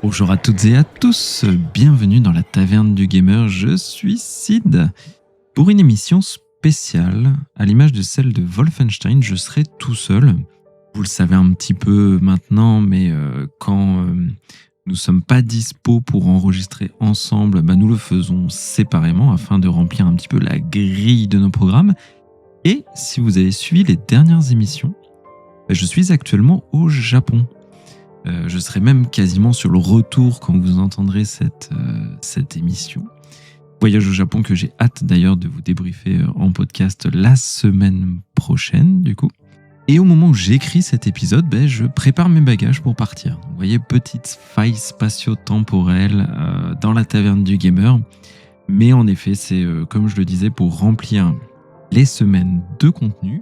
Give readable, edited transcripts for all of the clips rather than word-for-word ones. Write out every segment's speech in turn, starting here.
Bonjour à toutes et à tous, bienvenue dans la taverne du gamer, je suis Sid. Pour une émission spéciale, à l'image de celle de Wolfenstein, je serai tout seul. Vous le savez un petit peu maintenant, mais quand nous sommes pas dispo pour enregistrer ensemble, nous le faisons séparément afin de remplir un petit peu la grille de nos programmes. Et si vous avez suivi les dernières émissions, je suis actuellement au Japon. Je serai même quasiment sur le retour quand vous entendrez cette émission. Voyage au Japon que j'ai hâte d'ailleurs de vous débriefer en podcast la semaine prochaine du coup. Et au moment où j'écris cet épisode, je prépare mes bagages pour partir. Vous voyez, petite faille spatio-temporelle dans la taverne du gamer. Mais en effet, c'est comme je le disais, pour remplir les semaines de contenu,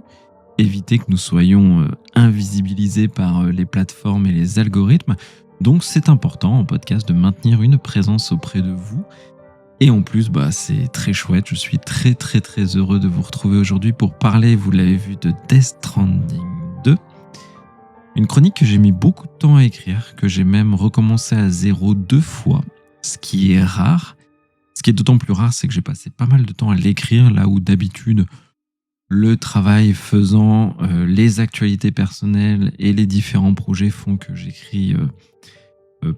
éviter que nous soyons invisibilisés par les plateformes et les algorithmes. Donc c'est important en podcast de maintenir une présence auprès de vous. Et en plus, c'est très chouette. Je suis très très très heureux de vous retrouver aujourd'hui pour parler, vous l'avez vu, de Death Stranding 2. Une chronique que j'ai mis beaucoup de temps à écrire, que j'ai même recommencé à zéro 2 fois, ce qui est rare. Ce qui est d'autant plus rare, c'est que j'ai passé pas mal de temps à l'écrire, là où d'habitude, le travail faisant, les actualités personnelles et les différents projets font que j'écris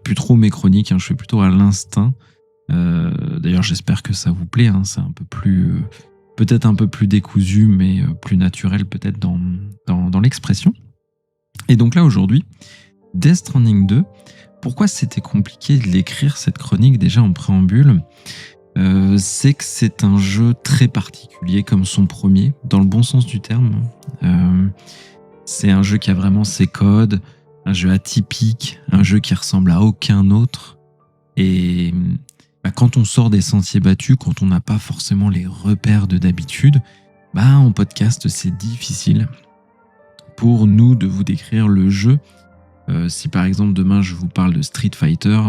plus trop mes chroniques. Je fais plutôt à l'instinct. D'ailleurs, j'espère que ça vous plaît. C'est un peu plus, peut-être un peu plus décousu, mais plus naturel peut-être dans l'expression. Et donc là, aujourd'hui, Death Stranding 2, pourquoi c'était compliqué de l'écrire, cette chronique, déjà en préambule ? C'est que c'est un jeu très particulier comme son premier, dans le bon sens du terme. C'est un jeu qui a vraiment ses codes, un jeu atypique, un jeu qui ressemble à aucun autre. Et quand on sort des sentiers battus, quand on n'a pas forcément les repères de d'habitude, en podcast c'est difficile pour nous de vous décrire le jeu. Si par exemple demain je vous parle de Street Fighter,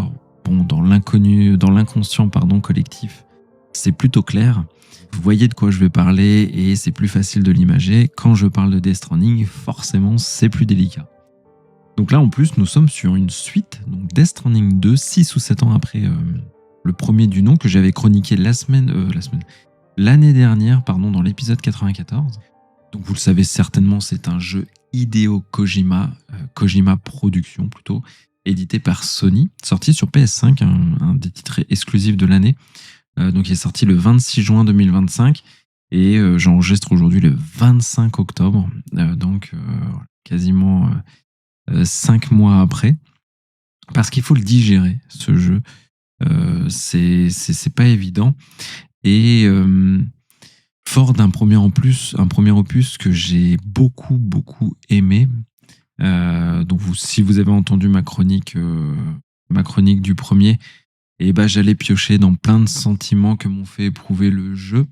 dans l'inconscient collectif, c'est plutôt clair. Vous voyez de quoi je vais parler et c'est plus facile de l'imager. Quand je parle de Death Stranding, forcément, c'est plus délicat. Donc là, en plus, nous sommes sur une suite, donc Death Stranding 2, 6 ou 7 ans après le premier du nom, que j'avais chroniqué l'année dernière, dans l'épisode 94. Donc vous le savez certainement, c'est un jeu Hideo Kojima, Kojima Productions plutôt, édité par Sony, sorti sur PS5, un des titres exclusifs de l'année. Donc il est sorti le 26 juin 2025 et j'enregistre aujourd'hui le 25 octobre, quasiment 5 mois après. Parce qu'il faut le digérer, ce jeu. C'est pas évident. Et fort d'un premier opus que j'ai beaucoup aimé. Donc si vous avez entendu ma chronique du premier, j'allais piocher dans plein de sentiments que m'ont fait éprouver le jeu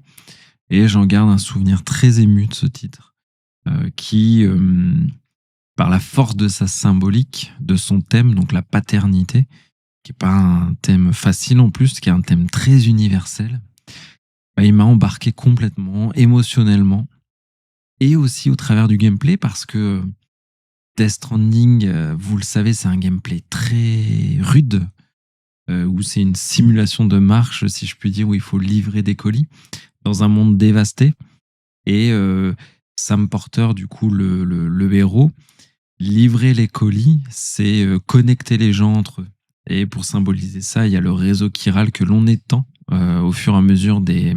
et j'en garde un souvenir très ému de ce titre qui, par la force de sa symbolique, de son thème, donc la paternité, qui n'est pas un thème facile en plus, qui est un thème très universel, il m'a embarqué complètement, émotionnellement et aussi au travers du gameplay parce que Death Stranding, vous le savez, c'est un gameplay très rude, où c'est une simulation de marche, si je puis dire, où il faut livrer des colis dans un monde dévasté. Et Sam Porter, du coup, le héros, livrer les colis, c'est connecter les gens entre eux. Et pour symboliser ça, il y a le réseau chiral que l'on étend au fur et à mesure des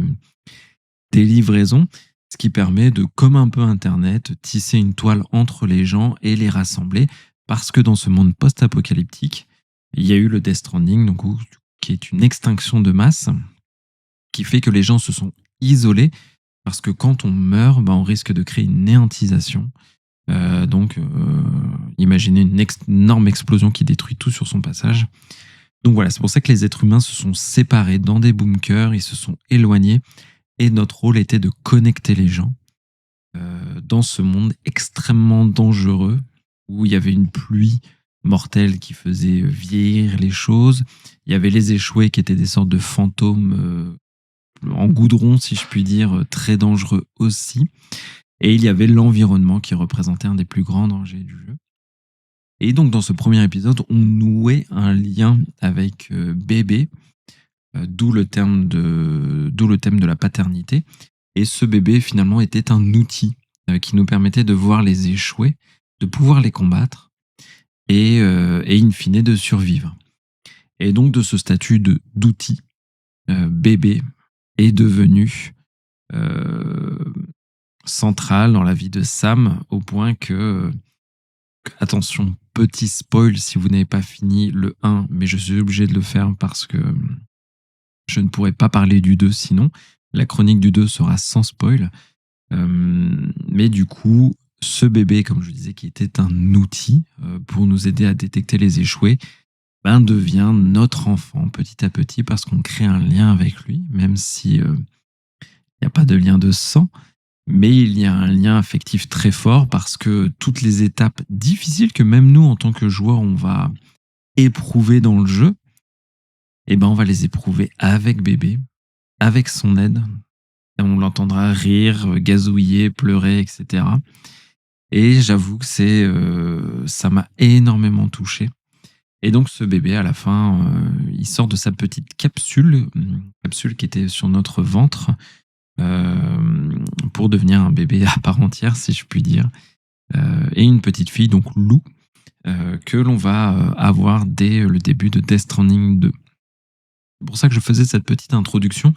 livraisons, ce qui permet de, comme un peu Internet, tisser une toile entre les gens et les rassembler, parce que dans ce monde post-apocalyptique, il y a eu le Death Stranding, qui est une extinction de masse, qui fait que les gens se sont isolés, parce que quand on meurt, on risque de créer une néantisation. Imaginez une énorme explosion qui détruit tout sur son passage. Donc voilà, c'est pour ça que les êtres humains se sont séparés dans des bunkers, ils se sont éloignés, et notre rôle était de connecter les gens dans ce monde extrêmement dangereux, où il y avait une pluie mortelle qui faisait vieillir les choses. Il y avait les échoués qui étaient des sortes de fantômes en goudron, si je puis dire, très dangereux aussi. Et il y avait l'environnement qui représentait un des plus grands dangers du jeu. Et donc dans ce premier épisode, on nouait un lien avec bébé, d'où le thème de la paternité. Et ce bébé finalement était un outil qui nous permettait de voir les échouer, de pouvoir les combattre et in fine de survivre. Et donc de ce statut d'outil, bébé est devenu euh, central dans la vie de Sam au point que, attention, petit spoil si vous n'avez pas fini le 1, mais je suis obligé de le faire parce que je ne pourrais pas parler du 2 sinon. La chronique du 2 sera sans spoil. Mais du coup, ce bébé, comme je disais, qui était un outil pour nous aider à détecter les échoués, ben, devient notre enfant petit à petit parce qu'on crée un lien avec lui, même si il n'y a pas de lien de sang, mais il y a un lien affectif très fort parce que toutes les étapes difficiles que même nous, en tant que joueurs, on va éprouver dans le jeu, eh ben, on va les éprouver avec bébé, avec son aide. Et on l'entendra rire, gazouiller, pleurer, etc. Et j'avoue que ça m'a énormément touché. Et donc ce bébé, à la fin, il sort de sa petite capsule qui était sur notre ventre, pour devenir un bébé à part entière, si je puis dire. Et une petite fille, donc Lou, que l'on va avoir dès le début de Death Stranding 2. C'est pour ça que je faisais cette petite introduction,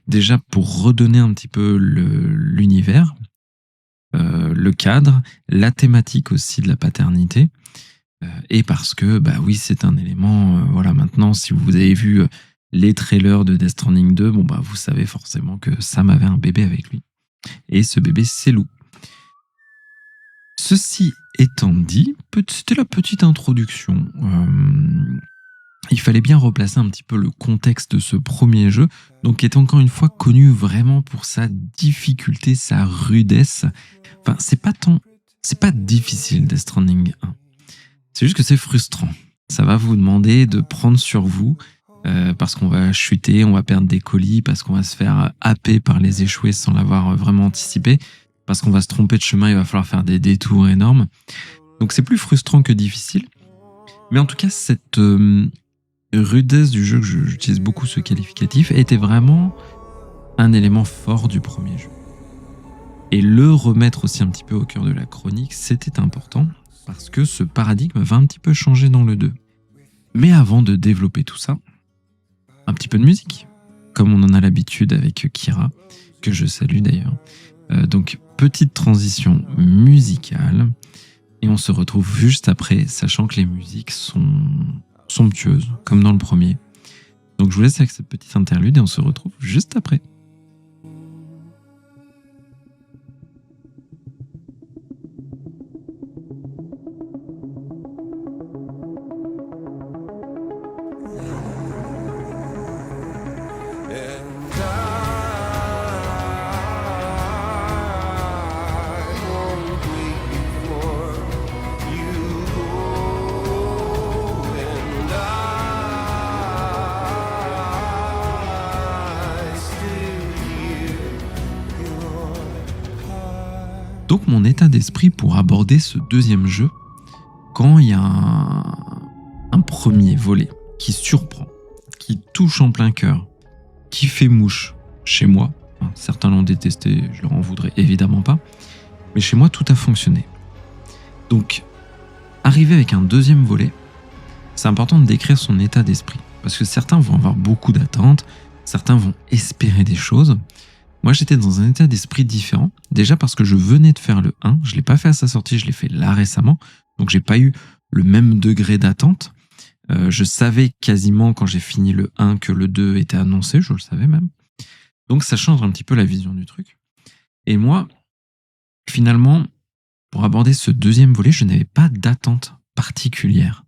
déjà pour redonner un petit peu l'univers, le cadre, la thématique aussi de la paternité, et parce que, bah oui, c'est un élément, voilà, maintenant, si vous avez vu les trailers de Death Stranding 2, bon, bah, vous savez forcément que Sam avait un bébé avec lui. Et ce bébé, c'est Lou. Ceci étant dit, c'était la petite introduction. Il fallait bien replacer un petit peu le contexte de ce premier jeu, donc qui est encore une fois connu vraiment pour sa difficulté, sa rudesse. Enfin, c'est pas difficile Death Stranding 1. C'est juste que c'est frustrant. Ça va vous demander de prendre sur vous parce qu'on va chuter, on va perdre des colis, parce qu'on va se faire happer par les échoués sans l'avoir vraiment anticipé, parce qu'on va se tromper de chemin, il va falloir faire des détours énormes. Donc c'est plus frustrant que difficile. Mais en tout cas, cette rudesse du jeu, que j'utilise beaucoup ce qualificatif, était vraiment un élément fort du premier jeu. Et le remettre aussi un petit peu au cœur de la chronique, c'était important, parce que ce paradigme va un petit peu changer dans le 2. Mais avant de développer tout ça, un petit peu de musique, comme on en a l'habitude avec Kira, que je salue d'ailleurs. Donc, petite transition musicale, et on se retrouve juste après, sachant que les musiques sont somptueuses, comme dans le premier. Donc, je vous laisse avec cette petite interlude, et on se retrouve juste après. Donc mon état d'esprit pour aborder ce deuxième jeu, quand il y a un premier volet qui surprend, qui touche en plein cœur, qui fait mouche chez moi, certains l'ont détesté, je leur en voudrais évidemment pas, mais chez moi tout a fonctionné. Donc arriver avec un deuxième volet, c'est important de décrire son état d'esprit, parce que certains vont avoir beaucoup d'attentes, certains vont espérer des choses. Moi, j'étais dans un état d'esprit différent. Déjà parce que je venais de faire le 1. Je ne l'ai pas fait à sa sortie, je l'ai fait là récemment. Donc, j'ai pas eu le même degré d'attente. Je savais quasiment quand j'ai fini le 1 que le 2 était annoncé. Je le savais même. Donc, ça change un petit peu la vision du truc. Et moi, finalement, pour aborder ce deuxième volet, je n'avais pas d'attente particulière.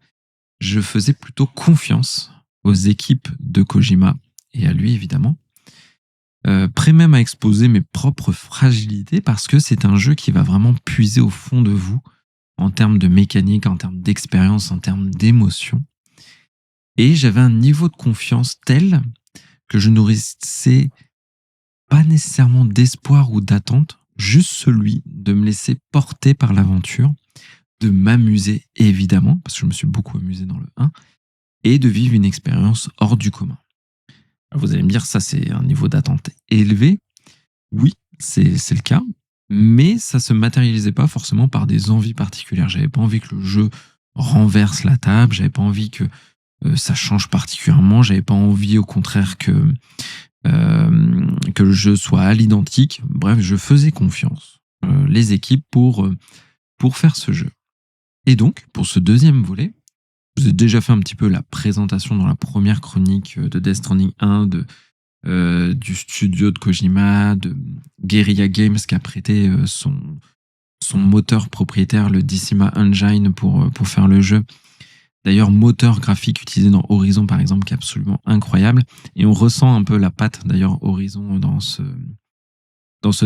Je faisais plutôt confiance aux équipes de Kojima et à lui, évidemment. Prêt même à exposer mes propres fragilités parce que c'est un jeu qui va vraiment puiser au fond de vous en termes de mécanique, en termes d'expérience, en termes d'émotion. Et j'avais un niveau de confiance tel que je nourrissais pas nécessairement d'espoir ou d'attente, juste celui de me laisser porter par l'aventure, de m'amuser évidemment, parce que je me suis beaucoup amusé dans le 1, et de vivre une expérience hors du commun. Alors vous allez me dire, ça c'est un niveau d'attente élevé. Oui, c'est le cas, mais ça se matérialisait pas forcément par des envies particulières. J'avais pas envie que le jeu renverse la table, j'avais pas envie que ça change particulièrement, j'avais pas envie au contraire que le jeu soit à l'identique. Bref, je faisais confiance les équipes pour faire ce jeu. Et donc, pour ce deuxième volet, je vous ai déjà fait un petit peu la présentation dans la première chronique de Death Stranding 1 du studio de Kojima, de Guerrilla Games qui a prêté son moteur propriétaire, le Decima Engine, pour faire le jeu. D'ailleurs, moteur graphique utilisé dans Horizon, par exemple, qui est absolument incroyable. Et on ressent un peu la patte, d'ailleurs, Horizon dans ce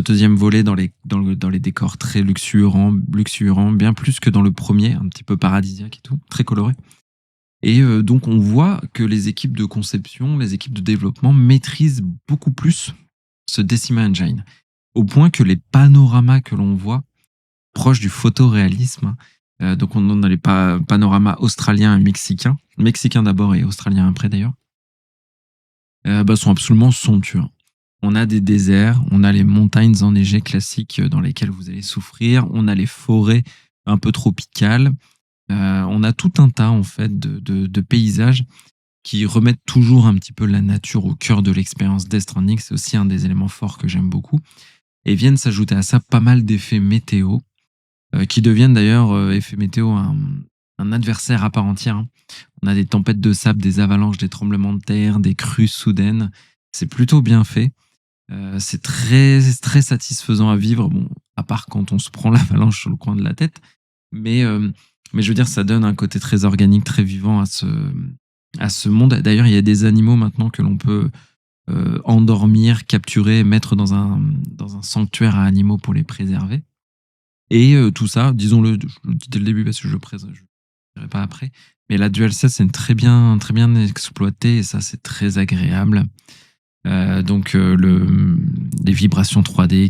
deuxième volet, dans les décors très luxuriants, bien plus que dans le premier, un petit peu paradisiaque et tout, très coloré. Et donc, on voit que les équipes de conception, les équipes de développement maîtrisent beaucoup plus ce Decima Engine, au point que les panoramas que l'on voit, proches du photoréalisme, donc on a les panoramas australiens et mexicains d'abord et australiens après d'ailleurs, sont absolument somptueux. On a des déserts, on a les montagnes enneigées classiques dans lesquelles vous allez souffrir, on a les forêts un peu tropicales, on a tout un tas en fait de paysages qui remettent toujours un petit peu la nature au cœur de l'expérience Death Stranding. C'est aussi un des éléments forts que j'aime beaucoup. Et viennent s'ajouter à ça pas mal d'effets météo, qui deviennent d'ailleurs, effets météo, un adversaire à part entière. Hein. On a des tempêtes de sable, des avalanches, des tremblements de terre, des crues soudaines. C'est plutôt bien fait. C'est très, très satisfaisant à vivre, bon, à part quand on se prend l'avalanche sur le coin de la tête. Mais je veux dire, ça donne un côté très organique, très vivant à ce monde. D'ailleurs, il y a des animaux maintenant que l'on peut endormir, capturer, mettre dans un sanctuaire à animaux pour les préserver. Et tout ça, disons-le, je le dis dès le début parce que je ne dirai pas après, mais la DualSense est très bien exploitée et ça, c'est très agréable. Donc, les vibrations 3D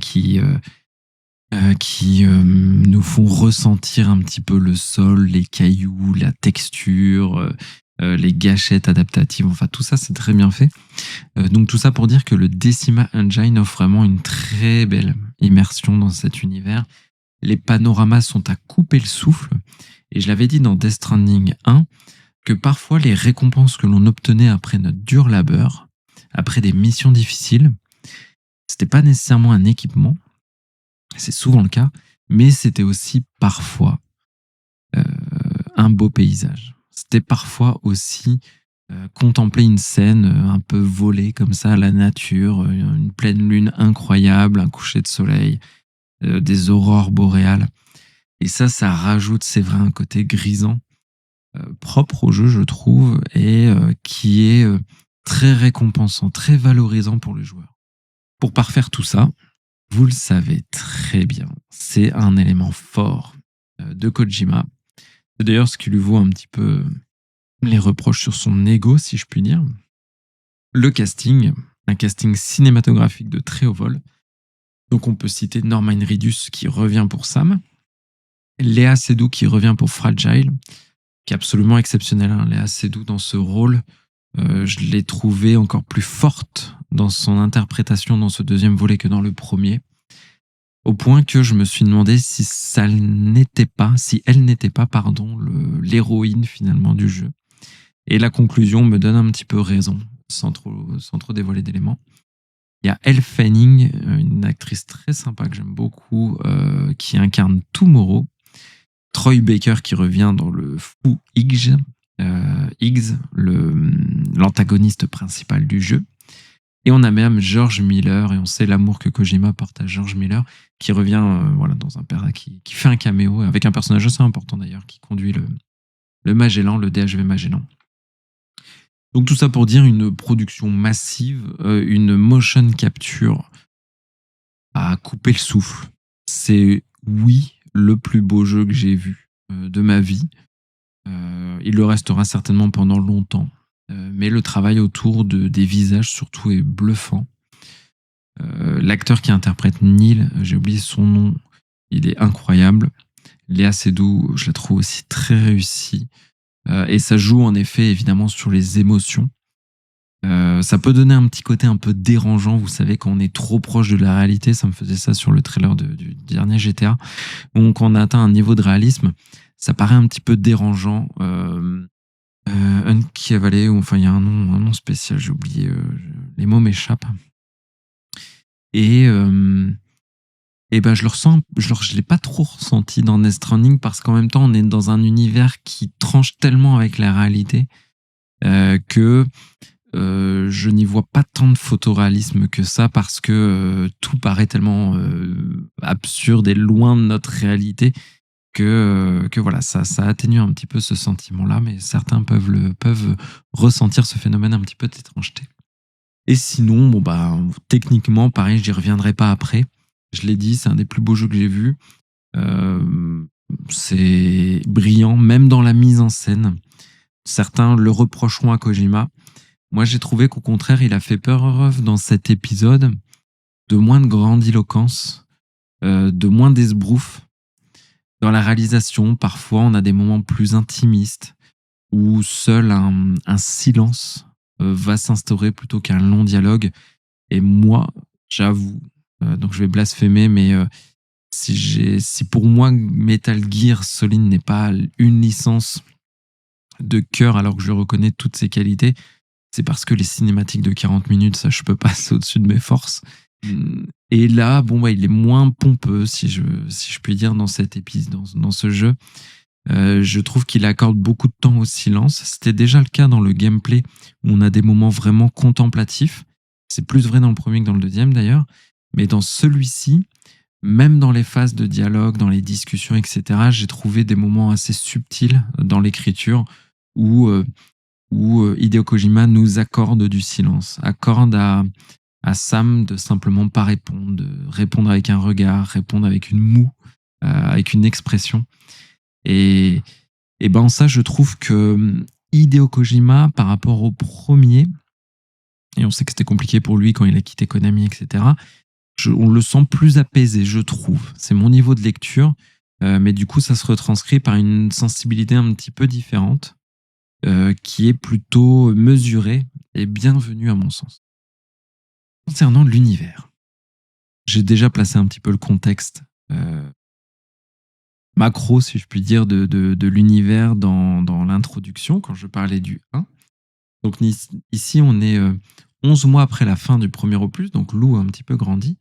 qui nous font ressentir un petit peu le sol, les cailloux, la texture, les gâchettes adaptatives, enfin tout ça c'est très bien fait. Donc tout ça pour dire que le Decima Engine offre vraiment une très belle immersion dans cet univers. Les panoramas sont à couper le souffle, et je l'avais dit dans Death Stranding 1, que parfois les récompenses que l'on obtenait après notre dur labeur, après des missions difficiles, c'était pas nécessairement un équipement, c'est souvent le cas, mais c'était aussi parfois un beau paysage. C'était parfois aussi contempler une scène un peu volée comme ça à la nature, une pleine lune incroyable, un coucher de soleil, des aurores boréales. Et ça rajoute, c'est vrai, un côté grisant, propre au jeu, je trouve, et qui est très récompensant, très valorisant pour le joueur. Pour parfaire tout ça, vous le savez très bien, c'est un élément fort de Kojima. C'est d'ailleurs ce qui lui vaut un petit peu les reproches sur son ego, si je puis dire. Le casting, un casting cinématographique de très haut vol. Donc on peut citer Norman Reedus qui revient pour Sam, Léa Seydoux qui revient pour Fragile, qui est absolument exceptionnelle. Hein. Léa Seydoux dans ce rôle, je l'ai trouvée encore plus forte dans son interprétation dans ce deuxième volet que dans le premier, au point que je me suis demandé si elle n'était pas, l'héroïne finalement du jeu. Et la conclusion me donne un petit peu raison, sans trop dévoiler d'éléments. Il y a Elle Fanning, une actrice très sympa que j'aime beaucoup, qui incarne Tomorrow. Troy Baker qui revient dans le fou Higgs, l'antagoniste principal du jeu. Et on a même George Miller, et on sait l'amour que Kojima porte à George Miller, qui revient dans qui fait un caméo, avec un personnage assez important d'ailleurs, qui conduit le Magellan, le DHV Magellan. Donc tout ça pour dire une production massive, une motion capture à couper le souffle. C'est, oui, le plus beau jeu que j'ai vu de ma vie. Il le restera certainement pendant longtemps. Mais le travail autour des visages surtout est bluffant. L'acteur qui interprète Neil, j'ai oublié son nom, il est incroyable. Léa Seydoux, je la trouve aussi très réussie. Et ça joue en effet évidemment sur les émotions. Ça peut donner un petit côté un peu dérangeant, vous savez, quand on est trop proche de la réalité. Ça me faisait ça sur le trailer du dernier GTA. Donc quand on a atteint un niveau de réalisme, ça paraît un petit peu dérangeant. Uncanny Valley, ou enfin il y a un nom spécial, j'ai oublié, les mots m'échappent. Et, et ben je le ressens, je l'ai pas trop ressenti dans Death Stranding parce qu'en même temps on est dans un univers qui tranche tellement avec la réalité que je n'y vois pas tant de photoréalisme que ça parce que tout paraît tellement absurde et loin de notre réalité que voilà, ça atténue un petit peu ce sentiment-là, mais certains peuvent ressentir ce phénomène un petit peu d'étrangeté. Et sinon, bon bah, techniquement, pareil, j'y reviendrai pas après. Je l'ai dit, c'est un des plus beaux jeux que j'ai vus. C'est brillant, même dans la mise en scène. Certains le reprocheront à Kojima. Moi, j'ai trouvé qu'au contraire, il a fait preuve dans cet épisode de moins de grandiloquence, de moins d'esbrouf. Dans la réalisation, parfois, on a des moments plus intimistes où seul un silence va s'instaurer plutôt qu'un long dialogue. Et moi, j'avoue, donc je vais blasphémer, mais si pour moi Metal Gear Solid n'est pas une licence de cœur alors que je reconnais toutes ses qualités, c'est parce que les cinématiques de 40 minutes, ça, je peux passer au-dessus de mes forces. Et là, bon, bah, il est moins pompeux, si je puis dire, dans cet épisode, dans ce jeu. Je trouve qu'il accorde beaucoup de temps au silence. C'était déjà le cas dans le gameplay, où on a des moments vraiment contemplatifs. C'est plus vrai dans le premier que dans le deuxième, d'ailleurs. Mais dans celui-ci, même dans les phases de dialogue, dans les discussions, etc., j'ai trouvé des moments assez subtils dans l'écriture où Hideo Kojima nous accorde du silence, accorde à Sam de simplement pas répondre, de répondre avec un regard, répondre avec une moue, avec une expression. Et ben ça, je trouve que Hideo Kojima, par rapport au premier, et on sait que c'était compliqué pour lui quand il a quitté Konami, etc., on le sent plus apaisé, je trouve. C'est mon niveau de lecture, mais du coup, ça se retranscrit par une sensibilité un petit peu différente, qui est plutôt mesurée et bienvenue à mon sens. Concernant l'univers, j'ai déjà placé un petit peu le contexte macro, si je puis dire, de l'univers dans l'introduction, quand je parlais du 1. Donc ici, on est 11 mois après la fin du premier opus, donc Lou a un petit peu grandi.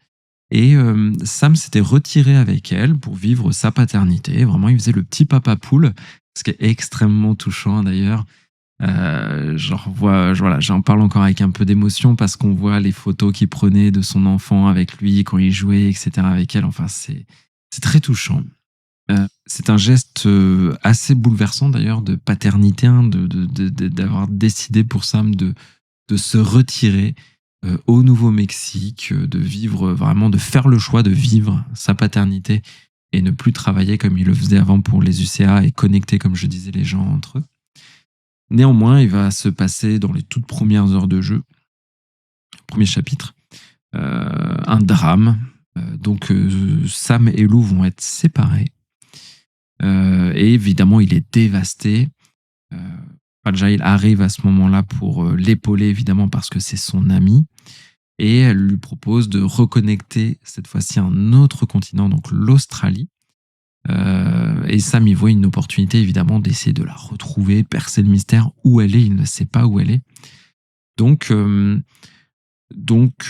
Et Sam s'était retiré avec elle pour vivre sa paternité. Vraiment, il faisait le petit papa poule, ce qui est extrêmement touchant d'ailleurs. J'en parle encore avec un peu d'émotion parce qu'on voit les photos qu'il prenait de son enfant avec lui quand il jouait, etc. avec elle. Enfin, c'est très touchant. C'est un geste assez bouleversant d'ailleurs de paternité, hein, d'avoir décidé pour Sam de se retirer au Nouveau-Mexique, de vivre vraiment, de faire le choix de vivre sa paternité et ne plus travailler comme il le faisait avant pour les UCA et connecter, comme je disais, les gens entre eux. Néanmoins, il va se passer dans les toutes premières heures de jeu, premier chapitre, un drame. Donc Sam et Lou vont être séparés. Et évidemment, il est dévasté. Fragile arrive à ce moment-là pour l'épauler, évidemment, parce que c'est son ami. Et elle lui propose de reconnecter, cette fois-ci, un autre continent, donc l'Australie. Et Sam y voit une opportunité, évidemment, d'essayer de la retrouver, percer le mystère. Où elle est, il ne sait pas où elle est. Donc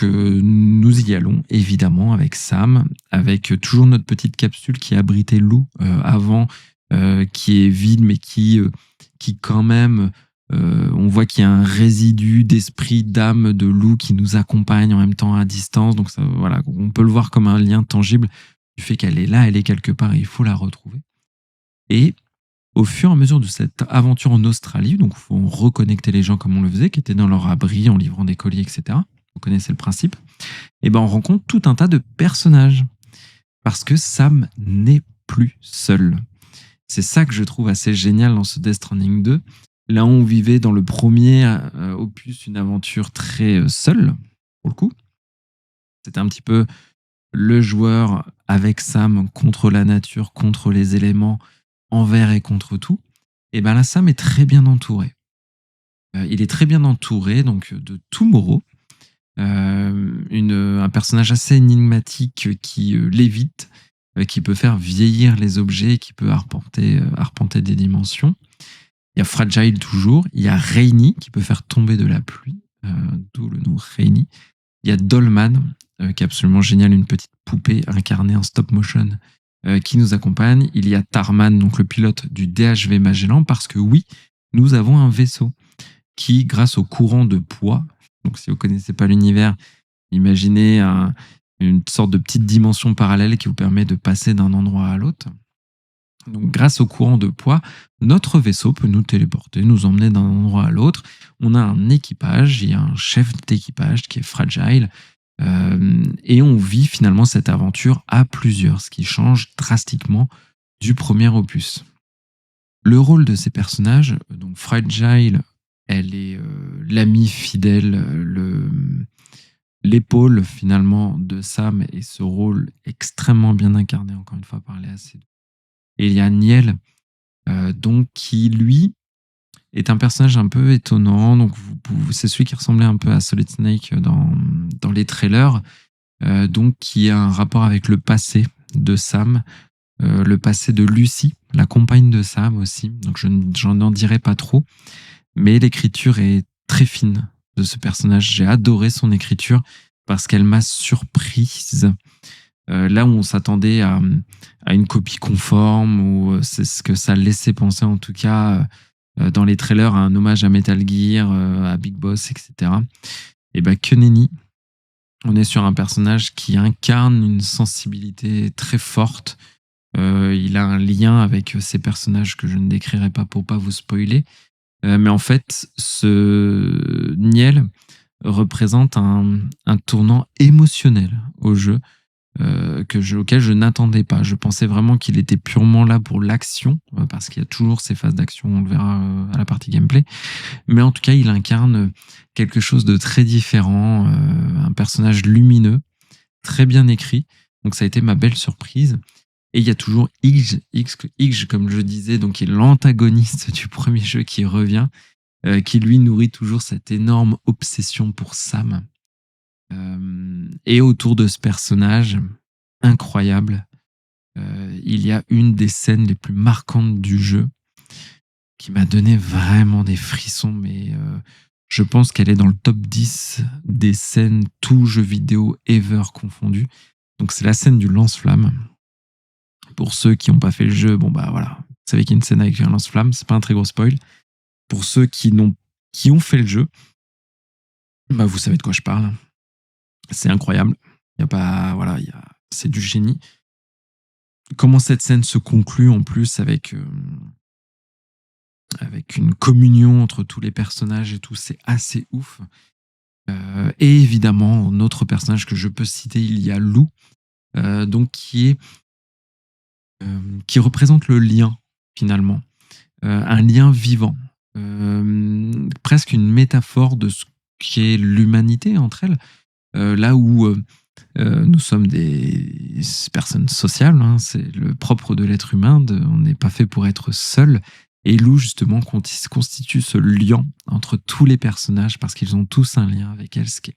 nous y allons, évidemment, avec Sam, avec toujours notre petite capsule qui abritait Lou avant, qui est vide, mais qui quand même, on voit qu'il y a un résidu d'esprit, d'âme de Lou qui nous accompagne en même temps à distance. Donc ça, voilà, on peut le voir comme un lien tangible du fait qu'elle est là, elle est quelque part et il faut la retrouver. Et au fur et à mesure de cette aventure en Australie, donc il faut reconnecter les gens comme on le faisait, qui étaient dans leur abri en livrant des colis, etc. Vous connaissez le principe. Et ben on rencontre tout un tas de personnages parce que Sam n'est plus seul. C'est ça que je trouve assez génial dans ce Death Stranding 2. Là, on vivait dans le premier opus une aventure très seule, pour le coup. C'était un petit peu le joueur avec Sam contre la nature, contre les éléments, envers et contre tout, et ben là, Sam est très bien entouré. Il est très bien entouré donc de Tomorrow, un personnage assez énigmatique qui lévite, qui peut faire vieillir les objets, qui peut arpenter des dimensions. Il y a Fragile toujours. Il y a Rainy qui peut faire tomber de la pluie, d'où le nom Rainy. Il y a Dollman, qui est absolument génial, une petite poupée incarnée en stop motion qui nous accompagne. Il y a Tarman, donc le pilote du DHV Magellan, parce que oui, nous avons un vaisseau qui, grâce au courant de poids, donc si vous ne connaissez pas l'univers, imaginez une sorte de petite dimension parallèle qui vous permet de passer d'un endroit à l'autre. Donc, grâce au courant de poids, notre vaisseau peut nous téléporter, nous emmener d'un endroit à l'autre. On a un équipage, il y a un chef d'équipage qui est Fragile, et on vit finalement cette aventure à plusieurs, ce qui change drastiquement du premier opus. Le rôle de ces personnages, donc Fragile, elle est l'amie fidèle, l'épaule finalement de Sam, et ce rôle extrêmement bien incarné, encore une fois, par Léa Seydoux. Et il y a Niel, donc, qui lui est un personnage un peu étonnant. Donc, c'est celui qui ressemblait un peu à Solid Snake dans les trailers, donc qui a un rapport avec le passé de Sam, le passé de Lucy, la compagne de Sam aussi. Donc, j'en en dirai pas trop, mais l'écriture est très fine de ce personnage. J'ai adoré son écriture parce qu'elle m'a surprise. Là où on s'attendait à une copie conforme, ou c'est ce que ça laissait penser en tout cas dans les trailers, à un hommage à Metal Gear, à Big Boss, etc. Et ben que nenni, on est sur un personnage qui incarne une sensibilité très forte. Il a un lien avec ces personnages que je ne décrirai pas pour pas vous spoiler. Mais en fait, ce Niel représente un tournant émotionnel au jeu, auquel je n'attendais pas. Je pensais vraiment qu'il était purement là pour l'action, parce qu'il y a toujours ces phases d'action, on le verra à la partie gameplay. Mais en tout cas, il incarne quelque chose de très différent, un personnage lumineux, très bien écrit. Donc ça a été ma belle surprise. Et il y a toujours Igg, comme je disais, donc qui est l'antagoniste du premier jeu, qui revient, qui lui nourrit toujours cette énorme obsession pour Sam. Et autour de ce personnage incroyable, il y a une des scènes les plus marquantes du jeu qui m'a donné vraiment des frissons, mais je pense qu'elle est dans le top 10 des scènes tout jeux vidéo ever confondus. Donc c'est la scène du lance-flamme. Pour ceux qui n'ont pas fait le jeu, bon bah voilà, vous savez qu'il y a une scène avec un lance-flamme, c'est pas un très gros spoil. Pour ceux qui ont fait le jeu, bah vous savez de quoi je parle. C'est incroyable. Il y a pas, voilà, c'est du génie. Comment cette scène se conclut en plus avec une communion entre tous les personnages et tout, c'est assez ouf. Et évidemment, notre personnage que je peux citer, il y a Lou, donc qui représente le lien finalement, un lien vivant, presque une métaphore de ce qu'est l'humanité entre elles. Là où nous sommes des personnes sociables, hein, c'est le propre de l'être humain, on n'est pas fait pour être seul. Et Lou, justement, constitue ce lien entre tous les personnages, parce qu'ils ont tous un lien avec elle, ce qui est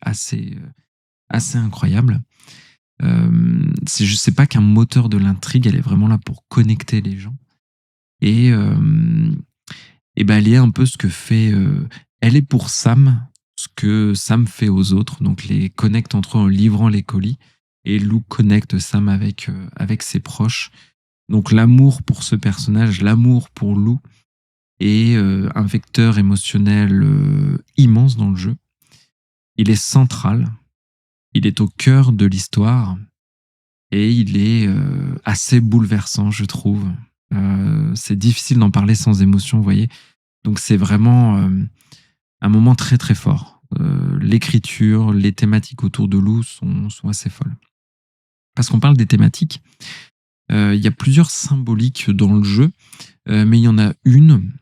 assez incroyable. Je sais pas qu'un moteur de l'intrigue, elle est vraiment là pour connecter les gens. Et ben, elle est un peu ce que fait... elle est pour Sam ce que Sam fait aux autres, donc les connecte entre eux en livrant les colis, et Lou connecte Sam avec ses proches. Donc l'amour pour ce personnage, l'amour pour Lou, est un vecteur émotionnel immense dans le jeu. Il est central, il est au cœur de l'histoire, et il est assez bouleversant, je trouve. C'est difficile d'en parler sans émotion, vous voyez. Donc c'est vraiment un moment très très fort. L'écriture, les thématiques autour de Lou sont assez folles. Parce qu'on parle des thématiques, il y a plusieurs symboliques dans le jeu, mais il y en a une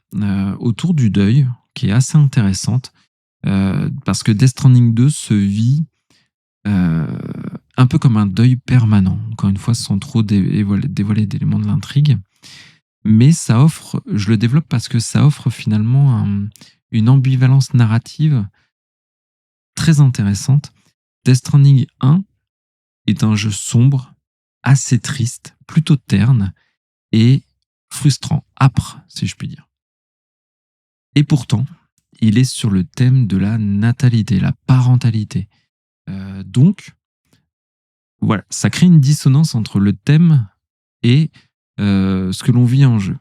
autour du deuil qui est assez intéressante, parce que Death Stranding 2 se vit un peu comme un deuil permanent, encore une fois sans trop dévoiler d'éléments de l'intrigue. Mais ça offre, je le développe parce que ça offre finalement une ambivalence narrative très intéressante. Death Stranding 1 est un jeu sombre, assez triste, plutôt terne et frustrant, âpre, si je puis dire. Et pourtant, il est sur le thème de la natalité, la parentalité. Donc, voilà, ça crée une dissonance entre le thème et ce que l'on vit en jeu.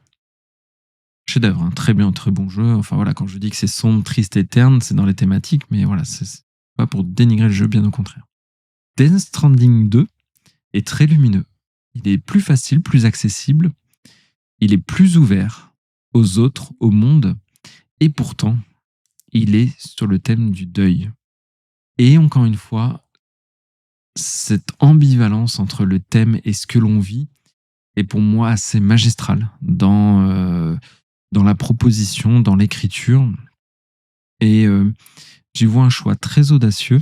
Chef-d'œuvre, hein, très bien, très bon jeu. Enfin voilà, quand je dis que c'est sombre, triste et terne, c'est dans les thématiques, mais voilà, c'est pas pour dénigrer le jeu, bien au contraire. Death Stranding 2 est très lumineux. Il est plus facile, plus accessible. Il est plus ouvert aux autres, au monde. Et pourtant, il est sur le thème du deuil. Et encore une fois, cette ambivalence entre le thème et ce que l'on vit est pour moi assez magistrale dans la proposition, dans l'écriture. Et j'y vois un choix très audacieux.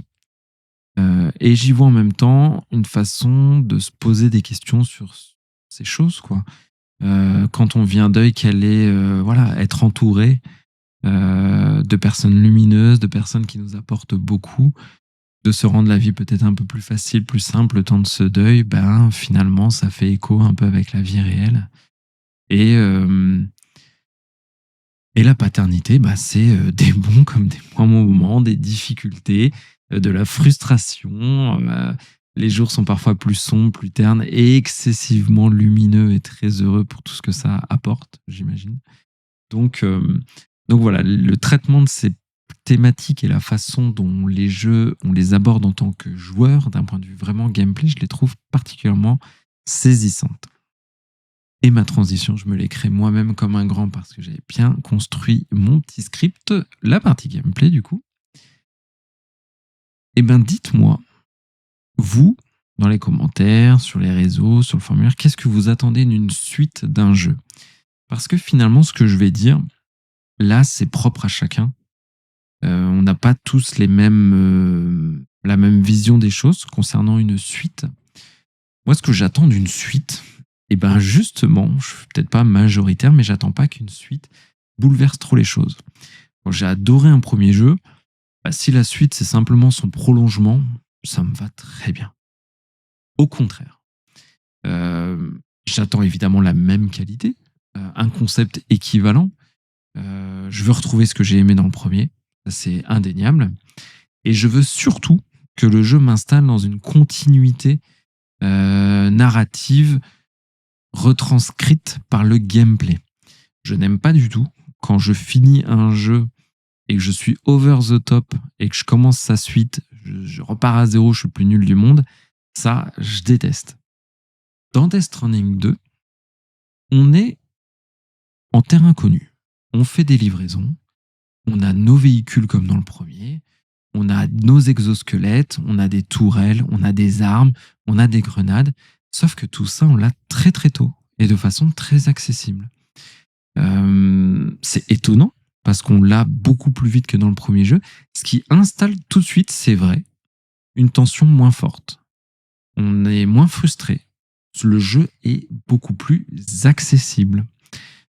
Et j'y vois en même temps une façon de se poser des questions sur ces choses, quoi. Quand on vit un deuil, qu'elle est voilà, être entouré de personnes lumineuses, de personnes qui nous apportent beaucoup, de se rendre la vie peut-être un peu plus facile, plus simple, le temps de ce deuil, ben finalement ça fait écho un peu avec la vie réelle. Et, euh, et la paternité, bah, c'est des bons comme des moins bons moments, des difficultés, de la frustration. Les jours sont parfois plus sombres, plus ternes et excessivement lumineux et très heureux pour tout ce que ça apporte, j'imagine. Donc, euh, donc voilà, le traitement de ces thématiques et la façon dont les jeux, on les aborde en tant que joueur, d'un point de vue vraiment gameplay, je les trouve particulièrement saisissantes. Et ma transition, je me l'ai créée moi-même comme un grand parce que j'avais bien construit mon petit script, la partie gameplay du coup. Eh bien, dites-moi, vous, dans les commentaires, sur les réseaux, sur le formulaire, qu'est-ce que vous attendez d'une suite d'un jeu? Parce que finalement, ce que je vais dire, là, c'est propre à chacun. On n'a pas tous la même vision des choses concernant une suite. Moi, ce que j'attends d'une suite, et ben justement, je suis peut-être pas majoritaire, mais j'attends pas qu'une suite bouleverse trop les choses. Quand j'ai adoré un premier jeu, bah, si la suite c'est simplement son prolongement, ça me va très bien. Au contraire, euh, j'attends évidemment la même qualité, un concept équivalent. Je veux retrouver ce que j'ai aimé dans le premier, ça c'est indéniable. Et je veux surtout que le jeu m'installe dans une continuité narrative retranscrite par le gameplay. Je n'aime pas du tout quand je finis un jeu et que je suis over the top et que je commence sa suite, je repars à zéro, je suis le plus nul du monde. Ça, je déteste. Dans Death Stranding 2, on est en terrain connu. On fait des livraisons, on a nos véhicules comme dans le premier, on a nos exosquelettes, on a des tourelles, on a des armes, on a des grenades. Sauf que tout ça, on l'a très très tôt et de façon très accessible. C'est étonnant parce qu'on l'a beaucoup plus vite que dans le premier jeu, ce qui installe tout de suite, c'est vrai, une tension moins forte. On est moins frustré. Le jeu est beaucoup plus accessible.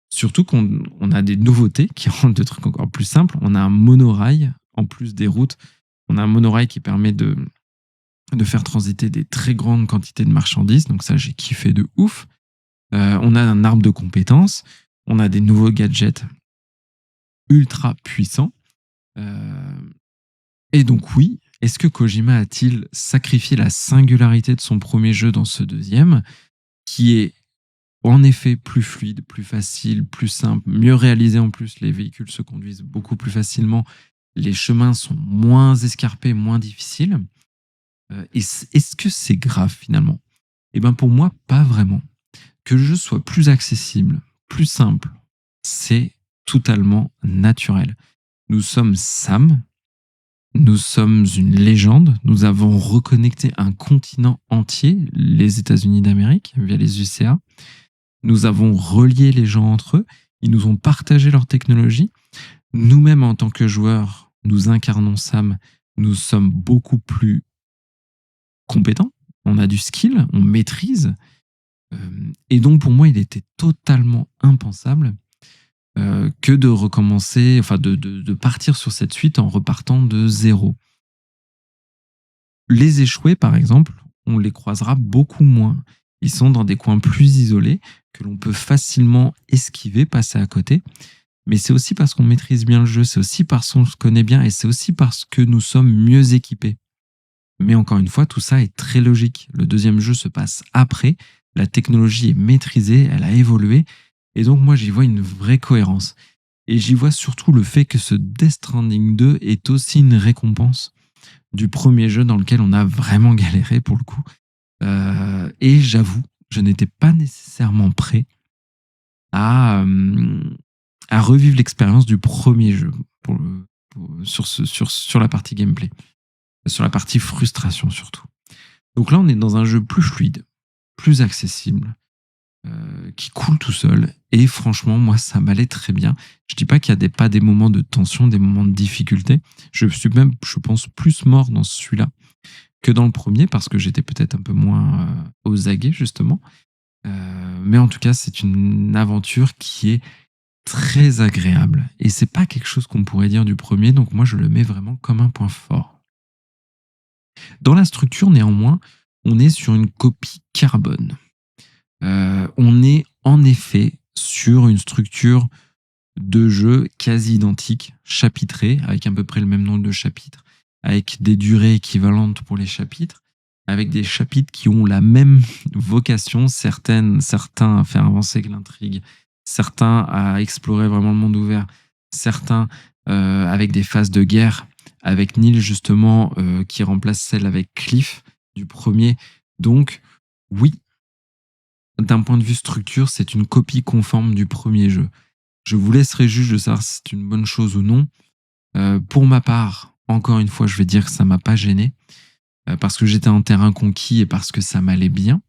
Surtout qu'on a des nouveautés qui rendent le truc encore plus simple. On a un monorail en plus des routes. On a un monorail qui permet de faire transiter des très grandes quantités de marchandises. Donc ça, j'ai kiffé de ouf. On a un arbre de compétences. On a des nouveaux gadgets ultra puissants. Et donc oui, est-ce que Kojima a-t-il sacrifié la singularité de son premier jeu dans ce deuxième, qui est en effet plus fluide, plus facile, plus simple, mieux réalisé en plus, les véhicules se conduisent beaucoup plus facilement, les chemins sont moins escarpés, moins difficiles. Est-ce que c'est grave finalement? Eh bien pour moi, pas vraiment. Que le jeu soit plus accessible, plus simple, c'est totalement naturel. Nous sommes Sam, nous sommes une légende, nous avons reconnecté un continent entier, les États-Unis d'Amérique, via les UCA. Nous avons relié les gens entre eux, ils nous ont partagé leur technologie. Nous-mêmes, en tant que joueurs, nous incarnons Sam, nous sommes beaucoup plus compétents, on a du skill, on maîtrise. Et donc pour moi, il était totalement impensable que de recommencer, enfin de partir sur cette suite en repartant de zéro. Les échoués, par exemple, on les croisera beaucoup moins. Ils sont dans des coins plus isolés que l'on peut facilement esquiver, passer à côté. Mais c'est aussi parce qu'on maîtrise bien le jeu, c'est aussi parce qu'on se connaît bien et c'est aussi parce que nous sommes mieux équipés. Mais encore une fois, tout ça est très logique. Le deuxième jeu se passe après, la technologie est maîtrisée, elle a évolué, et donc moi j'y vois une vraie cohérence. Et j'y vois surtout le fait que ce Death Stranding 2 est aussi une récompense du premier jeu dans lequel on a vraiment galéré pour le coup. Et j'avoue, je n'étais pas nécessairement prêt à revivre l'expérience du premier jeu sur la partie gameplay, sur la partie frustration surtout. Donc là, on est dans un jeu plus fluide, plus accessible, qui coule tout seul. Et franchement, moi, ça m'allait très bien. Je dis pas qu'il y a pas des moments de tension, des moments de difficulté. Je suis même, je pense, plus mort dans celui-là que dans le premier parce que j'étais peut-être un peu moins aux aguets, justement. Mais en tout cas, c'est une aventure qui est très agréable. Et c'est pas quelque chose qu'on pourrait dire du premier, donc moi, je le mets vraiment comme un point fort. Dans la structure, néanmoins, on est sur une copie carbone. On est en effet sur une structure de jeu quasi identique, chapitrée, avec à peu près le même nombre de chapitres, avec des durées équivalentes pour les chapitres, avec des chapitres qui ont la même vocation, certains à faire avancer l'intrigue, certains à explorer vraiment le monde ouvert, certains avec des phases de guerre, avec Neil justement qui remplace celle avec Cliff du premier. Donc oui, d'un point de vue structure, c'est une copie conforme du premier jeu. Je vous laisserai juge de savoir si c'est une bonne chose ou non. Pour ma part, encore une fois, je vais dire que ça m'a pas gêné parce que j'étais en terrain conquis et parce que ça m'allait bien.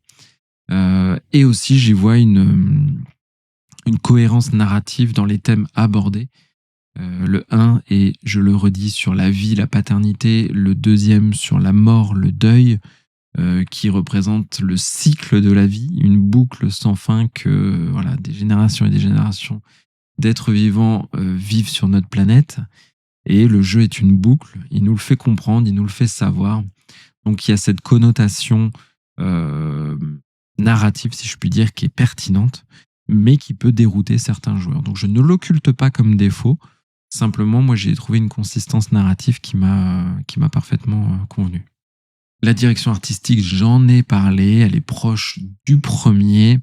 Et aussi, j'y vois une cohérence narrative dans les thèmes abordés. Le 1 est, je le redis, sur la vie, la paternité. Le deuxième sur la mort, le deuil, qui représente le cycle de la vie, une boucle sans fin que voilà, des générations et des générations d'êtres vivants vivent sur notre planète. Et le jeu est une boucle, il nous le fait comprendre, il nous le fait savoir. Donc il y a cette connotation narrative, si je puis dire, qui est pertinente, mais qui peut dérouter certains joueurs. Donc je ne l'occulte pas comme défaut, simplement moi j'ai trouvé une consistance narrative qui m'a parfaitement convenu. La direction artistique, j'en ai parlé, elle est proche du premier.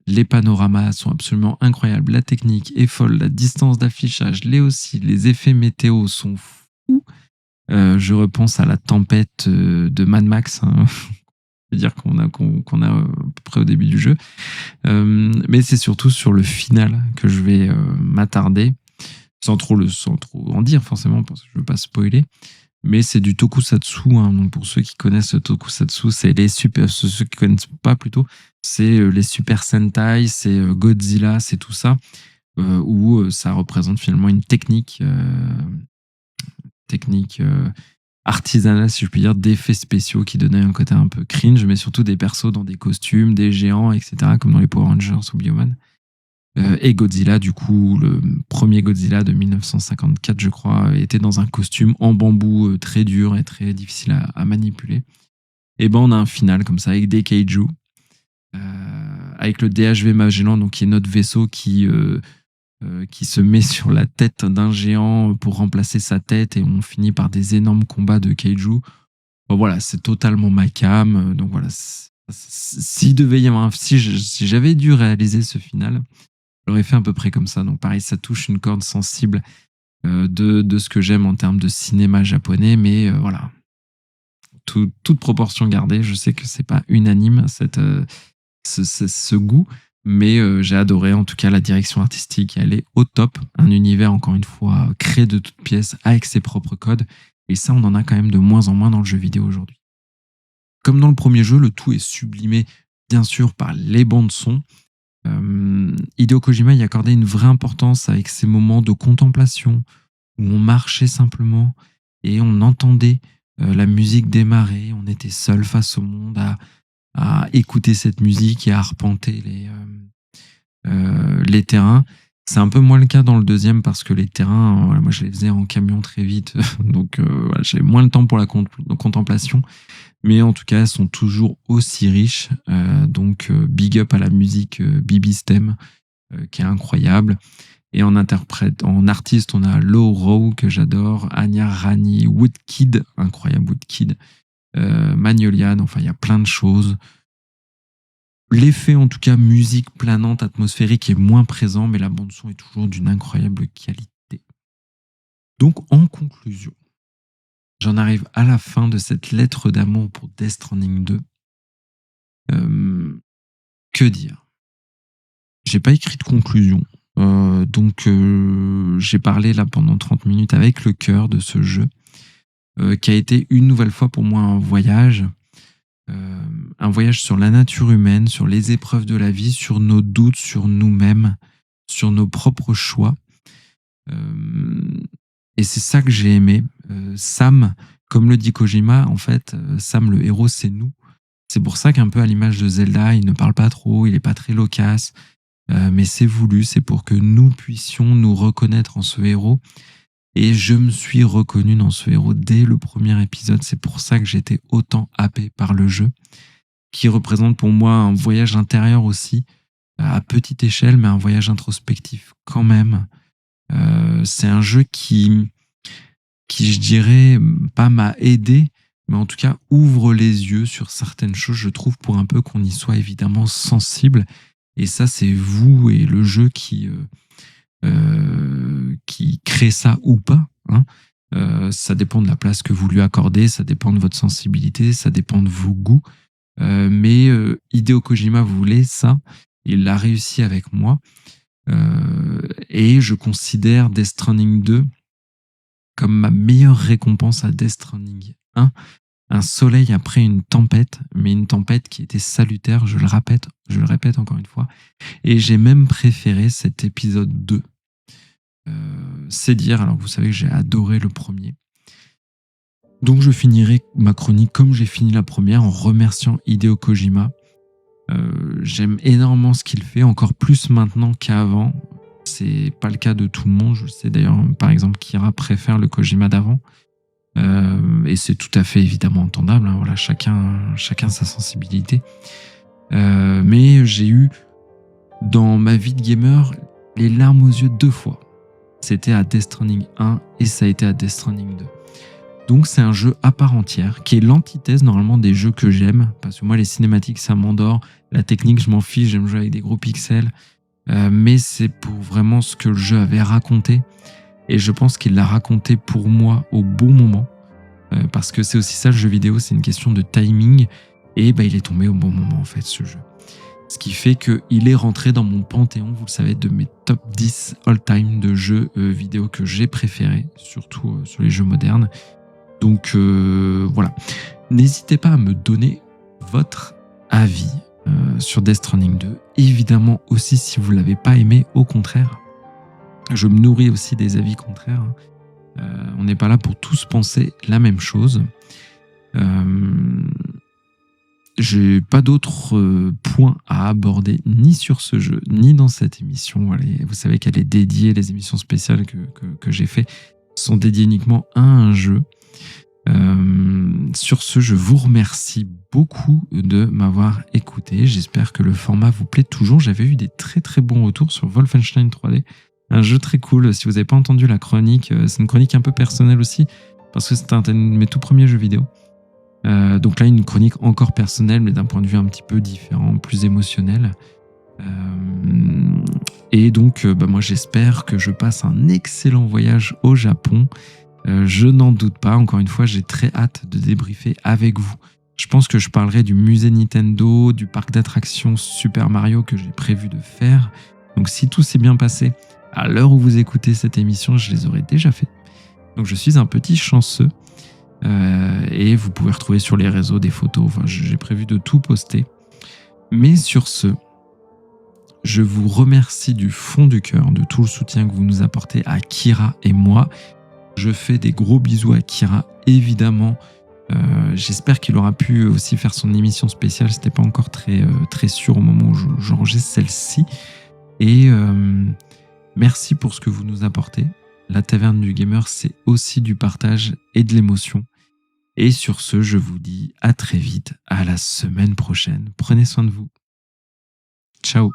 Les panoramas sont absolument incroyables, la technique est folle, la distance d'affichage l'est aussi, les effets météo sont fous. Je repense à la tempête de Mad Max, hein. C'est-à-dire qu'on a à peu près au début du jeu. Mais c'est surtout sur le final que je vais m'attarder, sans trop en dire forcément, parce que je ne veux pas spoiler. Mais c'est du tokusatsu, hein. Donc pour ceux qui connaissent le tokusatsu, c'est ceux qui connaissent pas plutôt, c'est les Super Sentai, c'est Godzilla, c'est tout ça, où ça représente finalement une technique artisanale, si je puis dire, d'effets spéciaux qui donnaient un côté un peu cringe, mais surtout des persos dans des costumes, des géants, etc., comme dans les Power Rangers ou Bioman. Et Godzilla, du coup, le premier Godzilla de 1954, je crois, était dans un costume en bambou très dur et très difficile à manipuler. Et ben on a un final comme ça avec des kaiju, avec le DHV Magellan, donc qui est notre vaisseau qui se met sur la tête d'un géant pour remplacer sa tête, et on finit par des énormes combats de kaiju. Bon, voilà, c'est totalement ma cam. Donc voilà, si j'avais dû réaliser ce final, j'aurais fait à peu près comme ça. Donc pareil, ça touche une corde sensible de ce que j'aime en termes de cinéma japonais, mais voilà, toute proportion gardée. Je sais que c'est pas unanime ce goût, mais j'ai adoré en tout cas la direction artistique. Elle est au top. Un univers encore une fois créé de toutes pièces avec ses propres codes, et ça on en a quand même de moins en moins dans le jeu vidéo aujourd'hui. Comme dans le premier jeu, le tout est sublimé bien sûr par les bandes son. Hideo Kojima y accordait une vraie importance avec ces moments de contemplation où on marchait simplement et on entendait la musique démarrer, on était seul face au monde à écouter cette musique et à arpenter les terrains. C'est un peu moins le cas dans le deuxième parce que les terrains, voilà, moi je les faisais en camion très vite, donc voilà, j'ai moins le temps pour la contemplation. Mais en tout cas, elles sont toujours aussi riches. Donc big up à la musique Bibi Stem, qui est incroyable. Et en interprète, en artiste, on a Low Row que j'adore, Anya Rani, Woodkid, incroyable Woodkid, Magnolian, enfin il y a plein de choses. L'effet, en tout cas, musique planante, atmosphérique est moins présent, mais la bande-son est toujours d'une incroyable qualité. Donc, en conclusion, j'en arrive à la fin de cette lettre d'amour pour Death Stranding 2. Que dire ? J'ai pas écrit de conclusion. Donc, j'ai parlé là pendant 30 minutes avec le cœur de ce jeu, qui a été une nouvelle fois pour moi un voyage sur la nature humaine, sur les épreuves de la vie, sur nos doutes, sur nous-mêmes, sur nos propres choix. Et c'est ça que j'ai aimé. Sam, comme le dit Kojima, en fait, Sam, le héros, c'est nous. C'est pour ça qu'un peu à l'image de Zelda, il ne parle pas trop, il n'est pas très loquace, mais c'est voulu, c'est pour que nous puissions nous reconnaître en ce héros. Et je me suis reconnu dans ce héros dès le premier épisode. C'est pour ça que j'étais autant happé par le jeu, qui représente pour moi un voyage intérieur aussi, à petite échelle, mais un voyage introspectif quand même. C'est un jeu qui, je dirais, pas m'a aidé, mais en tout cas ouvre les yeux sur certaines choses, je trouve, pour un peu qu'on y soit évidemment sensible. Et ça, c'est vous et le jeu qui crée ça ou pas. Hein. Ça dépend de la place que vous lui accordez, ça dépend de votre sensibilité, ça dépend de vos goûts. Mais Hideo Kojima voulait ça, il l'a réussi avec moi. Et je considère Death Stranding 2 comme ma meilleure récompense à Death Stranding 1. Un soleil après une tempête, mais une tempête qui était salutaire, je le répète encore une fois. Et j'ai même préféré cet épisode 2. C'est dire, alors vous savez que j'ai adoré le premier. Donc je finirai ma chronique comme j'ai fini la première en remerciant Hideo Kojima. J'aime énormément ce qu'il fait, encore plus maintenant qu'avant. C'est pas le cas de tout le monde. Je sais d'ailleurs, par exemple, Kira préfère le Kojima d'avant. Et c'est tout à fait évidemment entendable. Hein, voilà, chacun sa sensibilité. Mais j'ai eu dans ma vie de gamer les larmes aux yeux 2 fois. C'était à Death Stranding 1 et ça a été à Death Stranding 2. Donc c'est un jeu à part entière, qui est l'antithèse normalement des jeux que j'aime, parce que moi les cinématiques ça m'endort, la technique je m'en fiche, j'aime jouer avec des gros pixels, mais c'est pour vraiment ce que le jeu avait raconté, et je pense qu'il l'a raconté pour moi au bon moment, parce que c'est aussi ça le jeu vidéo, c'est une question de timing, et il est tombé au bon moment en fait ce jeu. Ce qui fait qu'il est rentré dans mon panthéon, vous le savez, de mes top 10 all-time de jeux vidéo que j'ai préférés, surtout sur les jeux modernes. Donc voilà, n'hésitez pas à me donner votre avis sur Death Stranding 2. Évidemment aussi si vous ne l'avez pas aimé, au contraire. Je me nourris aussi des avis contraires. On n'est pas là pour tous penser la même chose. J'ai pas d'autres points à aborder ni sur ce jeu, ni dans cette émission. Vous savez qu'elle est dédiée, les émissions spéciales que j'ai fait sont dédiées uniquement à un jeu. Sur ce, je vous remercie beaucoup de m'avoir écouté. J'espère que le format vous plaît toujours. J'avais eu des très très bons retours sur Wolfenstein 3D. Un jeu très cool. Si vous n'avez pas entendu la chronique, c'est une chronique un peu personnelle aussi, parce que c'était un de mes tout premiers jeux vidéo. Donc là, une chronique encore personnelle, mais d'un point de vue un petit peu différent, plus émotionnel. Et donc, moi, j'espère que je passe un excellent voyage au Japon. Je n'en doute pas. Encore une fois, j'ai très hâte de débriefer avec vous. Je pense que je parlerai du musée Nintendo, du parc d'attractions Super Mario que j'ai prévu de faire. Donc, si tout s'est bien passé, à l'heure où vous écoutez cette émission, je les aurai déjà fait. Donc, je suis un petit chanceux. Et vous pouvez retrouver sur les réseaux des photos. Enfin, j'ai prévu de tout poster. Mais sur ce, je vous remercie du fond du cœur de tout le soutien que vous nous apportez à Kira et moi. Je fais des gros bisous à Kira. Évidemment, J'espère qu'il aura pu aussi faire son émission spéciale. C'était pas encore très sûr au moment où j'enregistre celle-ci. Et merci pour ce que vous nous apportez. La Taverne du Gamer, c'est aussi du partage et de l'émotion. Et sur ce, je vous dis à très vite, à la semaine prochaine. Prenez soin de vous. Ciao.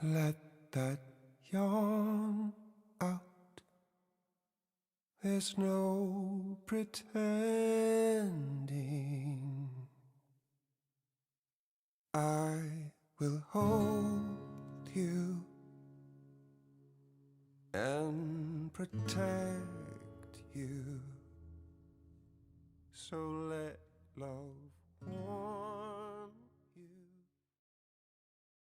Let that yawn out. There's no pretending. I will hold you and protect you. So let love